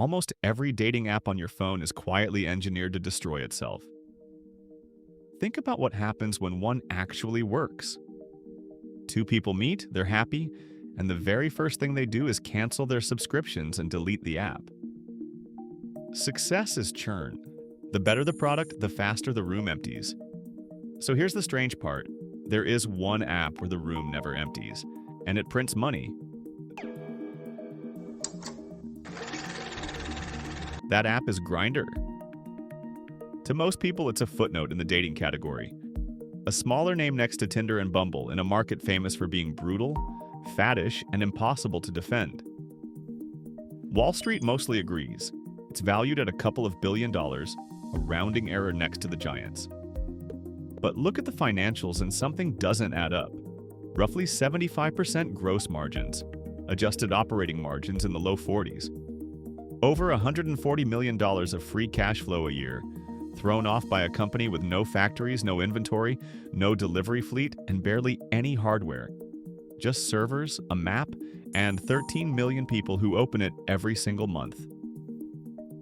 Almost every dating app on your phone is quietly engineered to destroy itself. Think about what happens when one actually works. Two people meet, they're happy, and the very first thing they do is cancel their subscriptions and delete the app. Success is churn. The better the product, the faster the room empties. So here's the strange part. There is one app where the room never empties, and it prints money. That app is Grindr. To most people, it's a footnote in the dating category. A smaller name next to Tinder and Bumble in a market famous for being brutal, faddish, and impossible to defend. Wall Street mostly agrees. It's valued at a couple of $1 billion, a rounding error next to the giants. But look at the financials and something doesn't add up. Roughly 75% gross margins, adjusted operating margins in the low 40s. Over $140 million of free cash flow a year, thrown off by a company with no factories, no inventory, no delivery fleet, and barely any hardware. Just servers, a map, and 13 million people who open it every single month.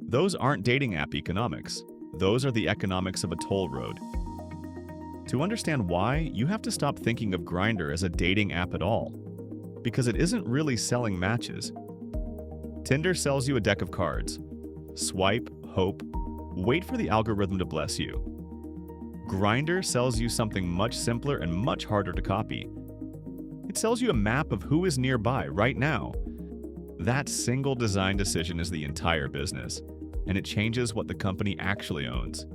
Those aren't dating app economics. Those are the economics of a toll road. To understand why, you have to stop thinking of Grindr as a dating app at all, because it isn't really selling matches. Tinder sells you a deck of cards. Swipe, hope, wait for the algorithm to bless you. Grindr sells you something much simpler and much harder to copy. It sells you a map of who is nearby right now. That single design decision is the entire business, and it changes what the company actually owns.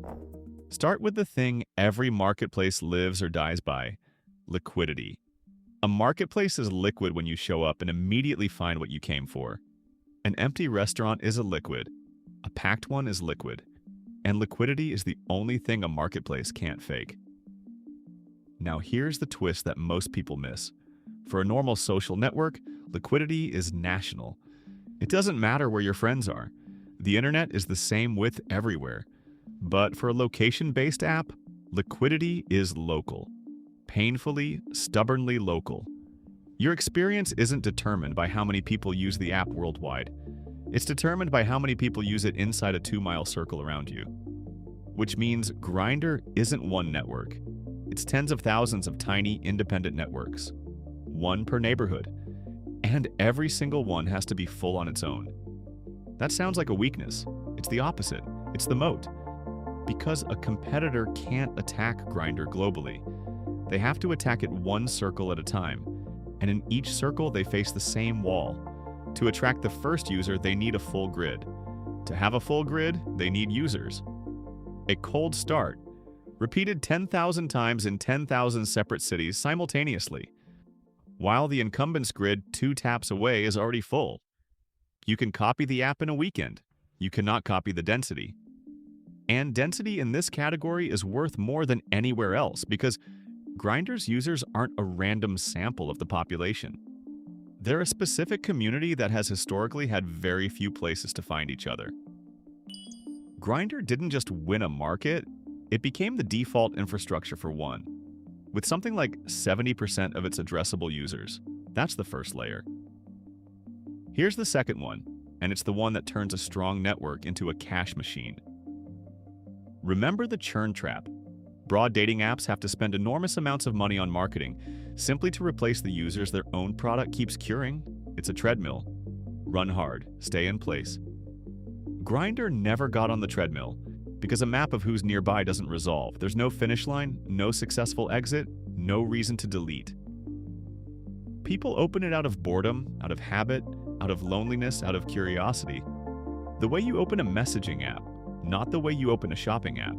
Start with the thing every marketplace lives or dies by: liquidity. A marketplace is liquid when you show up and immediately find what you came for. An empty restaurant is a liquid. A packed one is liquid. And liquidity is the only thing a marketplace can't fake. Now here's the twist that most people miss. For a normal social network, liquidity is national. It doesn't matter where your friends are. The internet is the same width everywhere. But for a location-based app, liquidity is local. Painfully, stubbornly local. Your experience isn't determined by how many people use the app worldwide. It's determined by how many people use it inside a 2-mile circle around you. Which means Grindr isn't one network. It's tens of thousands of tiny, independent networks. One per neighborhood. And every single one has to be full on its own. That sounds like a weakness. It's the opposite. It's the moat. Because a competitor can't attack Grindr globally. They have to attack it one circle at a time. And in each circle, they face the same wall. To attract the first user, they need a full grid. To have a full grid, they need users. A cold start, repeated 10,000 times in 10,000 separate cities simultaneously, while the incumbent's grid 2 taps away is already full. You can copy the app in a weekend. You cannot copy the density. And density in this category is worth more than anywhere else because Grindr's users aren't a random sample of the population. They're a specific community that has historically had very few places to find each other. Grindr didn't just win a market, it became the default infrastructure for one, with something like 70% of its addressable users. That's the first layer. Here's the second one, and it's the one that turns a strong network into a cash machine. Remember the churn trap. Broad dating apps have to spend enormous amounts of money on marketing simply to replace the users their own product keeps curing. It's a treadmill. Run hard, stay in place. Grindr never got on the treadmill because a map of who's nearby doesn't resolve. There's no finish line, no successful exit, no reason to delete. People open it out of boredom, out of habit, out of loneliness, out of curiosity. The way you open a messaging app, not the way you open a shopping app.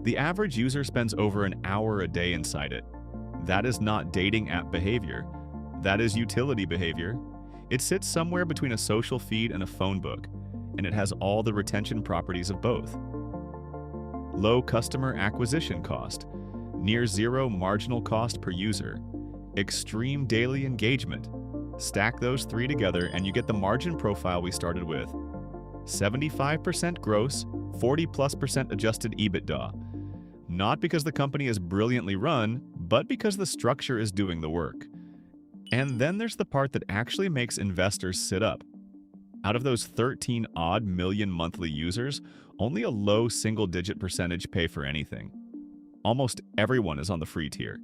The average user spends over an hour a day inside it. That is not dating app behavior. That is utility behavior. It sits somewhere between a social feed and a phone book, and it has all the retention properties of both. Low customer acquisition cost, near zero marginal cost per user, extreme daily engagement. Stack those three together and you get the margin profile we started with. 75% gross, 40+% adjusted EBITDA. Not because the company is brilliantly run, but because the structure is doing the work. And then there's the part that actually makes investors sit up. Out of those 13-odd million monthly users, only a low single-digit percentage pay for anything. Almost everyone is on the free tier.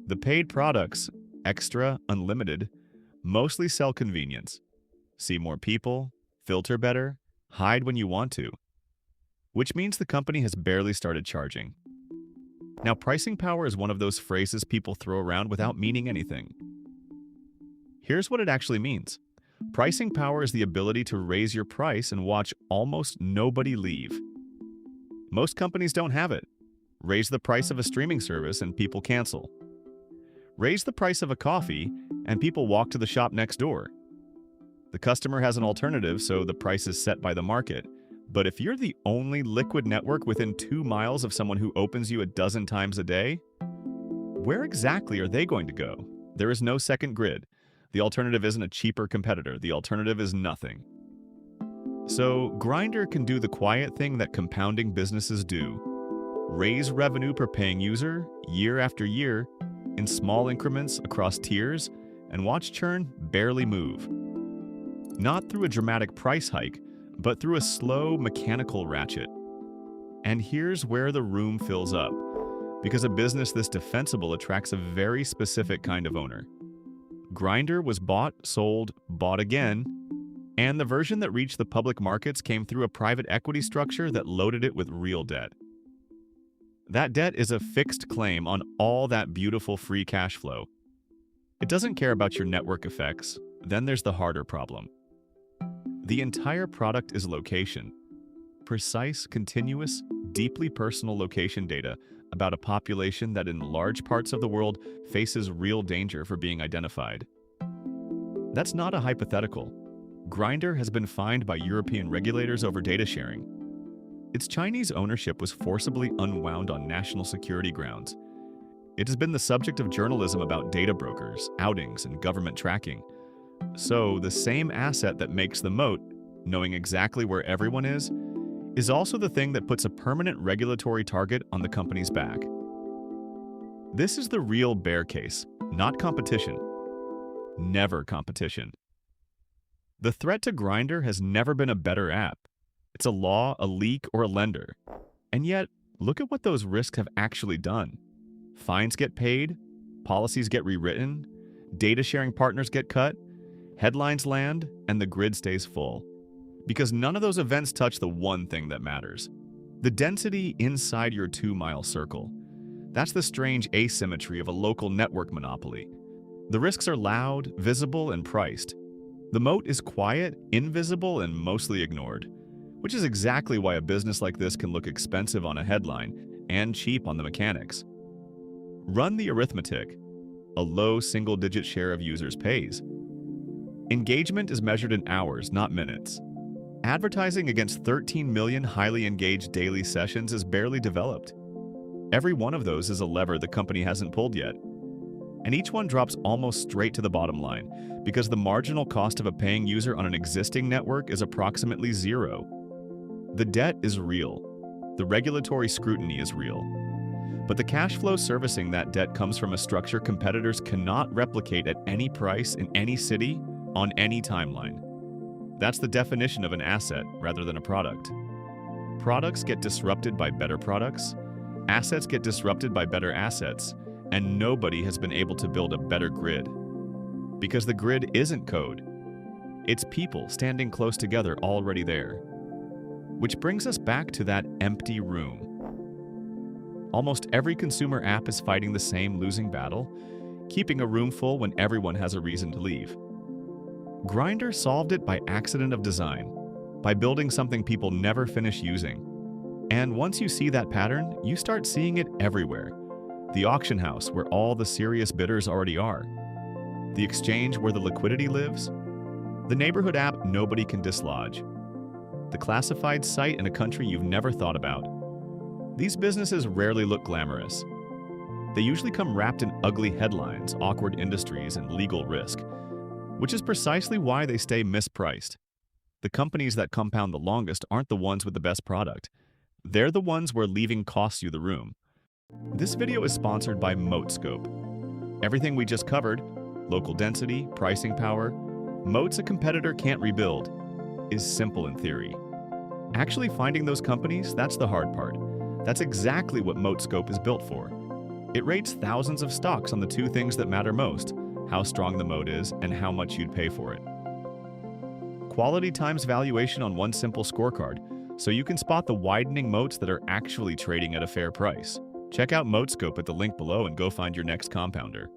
The paid products, Extra, Unlimited, mostly sell convenience. See more people, filter better, hide when you want to. Which means the company has barely started charging. Now, pricing power is one of those phrases people throw around without meaning anything. Here's what it actually means. Pricing power is the ability to raise your price and watch almost nobody leave. Most companies don't have it. Raise the price of a streaming service and people cancel. Raise the price of a coffee and people walk to the shop next door. The customer has an alternative, so the price is set by the market. But if you're the only liquid network within 2 miles of someone who opens you a dozen times a day, where exactly are they going to go? There is no second grid. The alternative isn't a cheaper competitor. The alternative is nothing. So Grindr can do the quiet thing that compounding businesses do. Raise revenue per paying user year after year in small increments across tiers and watch churn barely move. Not through a dramatic price hike, but through a slow mechanical ratchet. And here's where the room fills up, because a business this defensible attracts a very specific kind of owner. Grindr was bought, sold, bought again, and the version that reached the public markets came through a private equity structure that loaded it with real debt. That debt is a fixed claim on all that beautiful free cash flow. It doesn't care about your network effects. Then there's the harder problem. The entire product is location. Precise, continuous, deeply personal location data about a population that in large parts of the world faces real danger for being identified. That's not a hypothetical. Grindr has been fined by European regulators over data sharing. Its Chinese ownership was forcibly unwound on national security grounds. It has been the subject of journalism about data brokers, outings, and government tracking. So the same asset that makes the moat, knowing exactly where everyone is also the thing that puts a permanent regulatory target on the company's back. This is the real bear case, not competition. Never competition. The threat to Grindr has never been a better app. It's a law, a leak, or a lender. And yet, look at what those risks have actually done. Fines get paid, policies get rewritten, data sharing partners get cut, headlines land, and the grid stays full. Because none of those events touch the one thing that matters. The density inside your 2-mile circle. That's the strange asymmetry of a local network monopoly. The risks are loud, visible, and priced. The moat is quiet, invisible, and mostly ignored. Which is exactly why a business like this can look expensive on a headline and cheap on the mechanics. Run the arithmetic. A low single-digit share of users pays. Engagement is measured in hours, not minutes. Advertising against 13 million highly engaged daily sessions is barely developed. Every one of those is a lever the company hasn't pulled yet. And each one drops almost straight to the bottom line, because the marginal cost of a paying user on an existing network is approximately zero. The debt is real. The regulatory scrutiny is real. But the cash flow servicing that debt comes from a structure competitors cannot replicate at any price in any city on any timeline. That's the definition of an asset rather than a product. Products get disrupted by better products, assets get disrupted by better assets, and nobody has been able to build a better grid. Because the grid isn't code. It's people standing close together already there. Which brings us back to that empty room. Almost every consumer app is fighting the same losing battle, keeping a room full when everyone has a reason to leave. Grindr solved it by accident of design, by building something people never finish using. And once you see that pattern, you start seeing it everywhere. The auction house where all the serious bidders already are. The exchange where the liquidity lives. The neighborhood app nobody can dislodge. The classified site in a country you've never thought about. These businesses rarely look glamorous. They usually come wrapped in ugly headlines, awkward industries, and legal risk, which is precisely why they stay mispriced. The companies that compound the longest aren't the ones with the best product. They're the ones where leaving costs you the room. This video is sponsored by Moat. Everything we just covered, local density, pricing power, Moats a competitor can't rebuild is simple in theory. Actually finding those companies, that's the hard part. That's exactly what MoatScope is built for. It rates thousands of stocks on the two things that matter most: how strong the moat is and how much you'd pay for it. Quality times valuation on one simple scorecard, so you can spot the widening moats that are actually trading at a fair price. Check out MoatScope at the link below and go find your next compounder.